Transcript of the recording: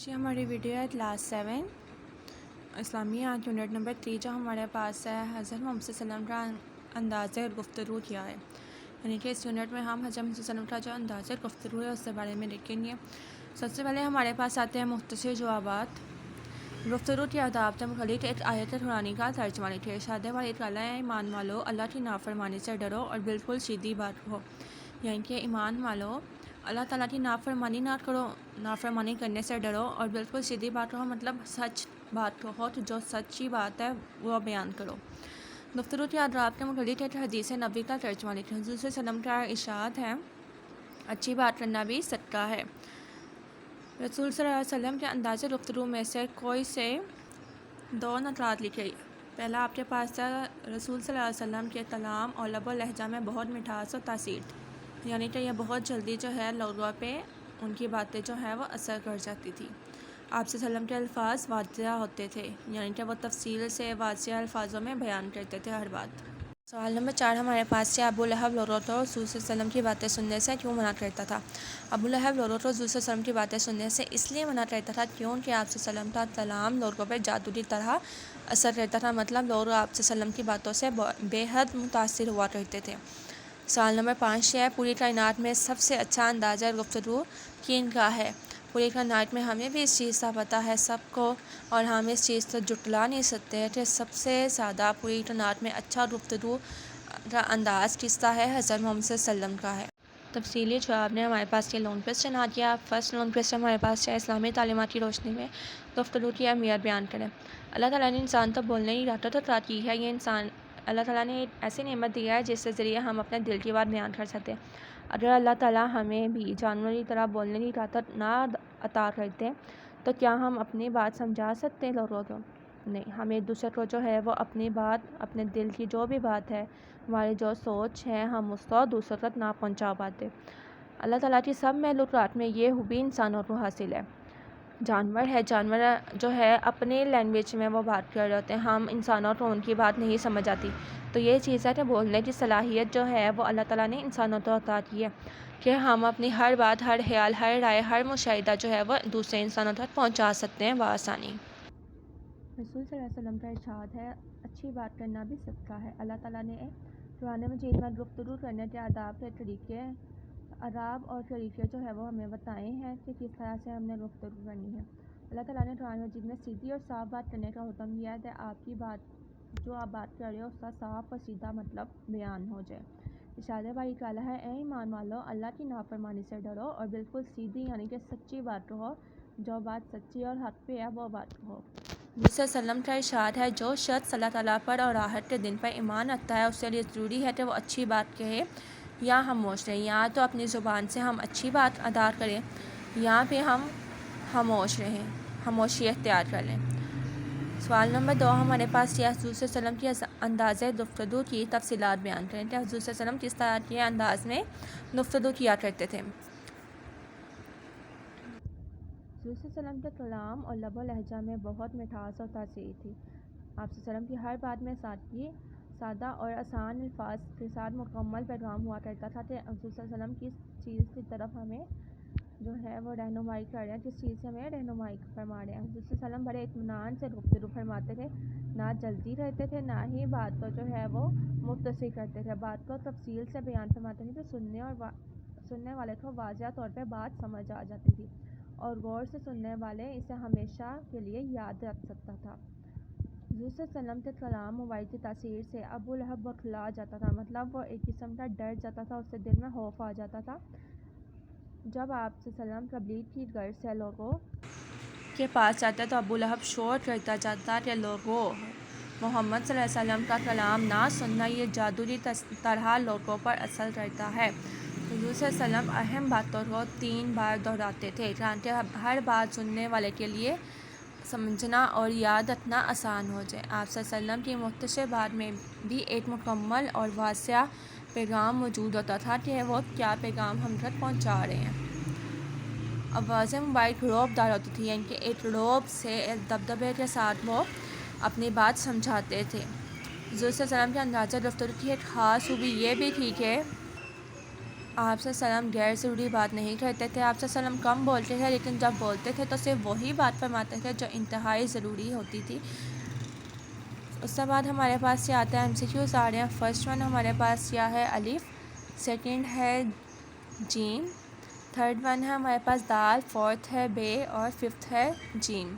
جی ہماری ویڈیو ہے کلاس 7 اسلامی آج یونٹ نمبر 3 جو ہمارے پاس ہے حضرت محمد صلی اللہ علیہ وسلم کا انداز گفتگو کیا ہے، یعنی کہ اس یونٹ میں ہم حضرت محمد صلی اللہ علیہ وسلم کا جو انداز گفتگو ہے اس کے بارے میں دیکھیں گے۔ سب سے پہلے ہمارے پاس آتے ہیں مختصر جوابات۔ گفتگو کی آداب سے متعلق ایک آیت قرآنی کا ترجمہ لکھیں۔ ارشاد والی تعالیٰ ہے ایمان والو اللہ کی نافرمانی سے ڈرو اور بالکل سیدھی بات کہو، یعنی کہ ایمان والو اللہ تعالیٰ کی نافرمانی نہ کرو، نافرمانی کرنے سے ڈرو اور بالکل سیدھی بات کہو، مطلب سچ بات کہو، جو سچی بات ہے وہ بیان کرو۔ گفتگو کی آداب کے متعلق ایک حدیث نبوی کا ترجمہ لکھیں۔ حضور صلی اللہ علیہ وسلم کا ارشاد ہے اچھی بات کرنا بھی صدقہ ہے۔ رسول صلی اللہ علیہ وسلم کے انداز گفتگو میں سے کوئی سے دو نکات لکھیں۔ پہلا آپ کے پاس ہے رسول صلی اللہ علیہ وسلم کے کلام اور لب و لہجہ میں بہت مٹھاس اور تاثیر تھی، یعنی کہ یہ بہت جلدی جو ہے لوگوں پہ ان کی باتیں جو ہے وہ اثر کر جاتی تھی۔ آپ صلی اللہ علیہ وسلم کے الفاظ واضح ہوتے تھے، یعنی کہ وہ تفصیل سے واضح الفاظوں میں بیان کرتے تھے ہر بات۔ سوال نمبر 4 ہمارے پاس ہے ابو لہب لوگوں کو رسول صلی اللہ علیہ وسلم کی باتیں سننے سے کیوں منع کرتا تھا؟ ابو لہب لوگوں کو رسول صلی اللہ علیہ وسلم کی باتیں سننے سے اس لیے منع کرتا تھا کیونکہ آپ صلی اللہ علیہ وسلم کا کلام لوگوں پر جادو کی طرح اثر کرتا تھا، مطلب لوگ آپ صلی اللہ علیہ وسلم کی باتوں سے بے حد متاثر ہوا کرتے تھے۔ سوال نمبر 5 ہے پوری کائنات میں سب سے اچھا انداز گفتگو کن کا ہے؟ پوری کائنات میں ہمیں بھی اس چیز کا پتہ ہے سب کو، اور ہم اس چیز کو جھٹلا نہیں سکتے کہ سب سے زیادہ پوری کائنات میں اچھا گفتگو کا انداز کس کا ہے؟ حضرت محمد صلی اللہ علیہ وسلم کا ہے۔ تفصیلی جواب نے ہمارے پاس یہ لون کوسچن آ گیا۔ فرسٹ لون کوسچن ہمارے پاس ہے اسلامی تعلیمات کی روشنی میں گفتگو کی اہمیت بیان کریں۔ اللہ تعالیٰ نے انسان تو بولنے کی عطا عطا کی ہے، یہ انسان اللہ تعالیٰ نے ایک ایسی نعمت دی ہے جس کے ذریعے ہم اپنے دل کی بات بیان کر سکتے ہیں۔ اگر اللہ تعالیٰ ہمیں بھی جانوروں کی طرح بولنے کی طاقت نہ عطا کرتے تو کیا ہم اپنی بات سمجھا سکتے ہیں لوگوں کو؟ نہیں، ہم ایک دوسرے کو جو ہے وہ اپنی بات، اپنے دل کی جو بھی بات ہے، ہماری جو سوچ ہے، ہم اس کو دوسروں تک نہ پہنچا پاتے۔ اللہ تعالیٰ کی سب مخلوقات میں یہ خوبی انسانوں کو حاصل ہے۔ جانور جو ہے اپنی لینگویج میں وہ بات کر رہے ہوتے ہیں، ہم انسانوں کو ان کی بات نہیں سمجھ آتی، تو یہ چیز ہے کہ بولنے کی صلاحیت جو ہے وہ اللہ تعالیٰ نے انسانوں کو عطا کی ہے کہ ہم اپنی ہر بات، ہر خیال، ہر رائے، ہر مشاہدہ جو ہے وہ دوسرے انسانوں تک پہنچا سکتے ہیں بآسانی۔ رسول صلی اللہ علیہ وسلم کا ارشاد ہے اچھی بات کرنا بھی صدقہ ہے۔ اللہ تعالیٰ نے قرآن مجید میں گفتگو کرنے کے آداب کے طریقے، آداب اور طریقے جو ہے وہ ہمیں بتائے ہیں کہ کس طرح سے ہم نے گفتگو کرنی ہے۔ اللہ تعالیٰ نے قرآن مجید میں سیدھی اور صاف بات کرنے کا حکم دیا ہے کہ آپ کی بات، جو آپ بات کر رہے ہو، اس کا صاف اور سیدھا مطلب بیان ہو جائے۔ ارشاد باری تعالیٰ ہے اے ایمان والو اللہ کی نافرمانی سے ڈرو اور بالکل سیدھی یعنی کہ سچی بات کہو، جو بات سچی اور حق پہ ہے وہ بات کہو۔ نبی صلی اللہ علیہ وسلم کا ارشاد ہے جو شخص اللہ تعالیٰ پر اور آخرت کے دن پر ایمان رکھتا ہے اس کے لیے ضروری ہے کہ وہ اچھی بات کہے یا خاموش رہے، یا تو اپنی زبان سے ہم اچھی بات ادا کریں یا پھر ہم خاموش رہیں، خاموشی اختیار کر لیں۔ سوال نمبر 2 ہمارے پاس یہ حضور صلی اللہ علیہ وسلم کی انداز گفتگو کی تفصیلات بیان کریں کہ حضور صلی اللہ علیہ وسلم کس طرح کے انداز میں گفتگو کیا کرتے تھے۔ حضور صلی اللہ علیہ وسلم کے کلام اور لب و لہجہ میں بہت مٹھاس اور تاثیر تھی۔ آپ صلی اللہ علیہ وسلم کی ہر بات میں سادہ اور آسان الفاظ کے ساتھ مکمل پیغام ہوا کرتا تھا کہ حضور صلی اللہ علیہ وسلم کس چیز کی طرف ہمیں جو ہے وہ رہنمائی کر رہے ہیں، کس چیز سے ہمیں رہنمائی فرما رہے ہیں۔ حضور صلی اللہ علیہ وسلم بڑے اطمینان سے گفتگو فرماتے تھے، نہ جلدی کرتے تھے، نہ ہی بات کو جو ہے وہ مختصر کرتے تھے، بات کو تفصیل سے بیان فرماتے تھے تو سننے والے کو واضح طور پہ بات سمجھ آ جاتی تھی اور غور سے سننے والے اسے ہمیشہ کے لیے یاد رکھ سکتا تھا۔ حضور صلی اللہ علیہ وسلم کے کلام مبارک کی تاثیر سے ابو لہب بوکھلا جاتا تھا، مطلب وہ ایک قسم کا ڈر جاتا تھا، اس کے دل میں خوف آ جاتا تھا۔ جب آپ صلی اللہ علیہ وسلم تبلیغ کی غرض سے لوگوں کے پاس جاتا تو ابو لہب شور کرتا جاتا کہ لوگوں، محمد صلی اللہ علیہ وسلم کا کلام نہ سننا یہ جادو کی طرح لوگوں پر اثر کرتا ہے۔ حضور صلی اللہ علیہ وسلم اہم باتوں کو 3 بار دہراتے تھے تاکہ ہر بات سننے والے کے لیے سمجھنا اور یاد رکھنا آسان ہو جائے۔ آپ صلی اللہ علیہ وسلم کی مختصر بات میں بھی ایک مکمل اور واضح پیغام موجود ہوتا تھا کہ وہ کیا پیغام ہم تک پہنچا رہے ہیں۔ آواز مبارک رعب دار ہوتی تھی، یعنی کہ ایک رعب سے، ایک دبدبے کے ساتھ وہ اپنی بات سمجھاتے تھے۔ حضور صلی اللہ علیہ وسلم کے انداز گفتگو کی ایک خاص خوبی یہ بھی تھی کہ آپ صلی اللہ علیہ وسلم غیر ضروری بات نہیں کرتے تھے. آپ صلی اللہ علیہ وسلم کم بولتے تھے لیکن جب بولتے تھے تو صرف وہی بات فرماتے تھے جو انتہائی ضروری ہوتی تھی. اس کے بعد ہمارے پاس یہ آتا ہے ایم سی کیوز آ رہے ہیں. فرسٹ ون ہمارے پاس کیا ہے الف, سیکنڈ ہے جیم, تھرڈ ون ہے ہمارے پاس دال, فورتھ ہے بے اور ففتھ ہے جیم.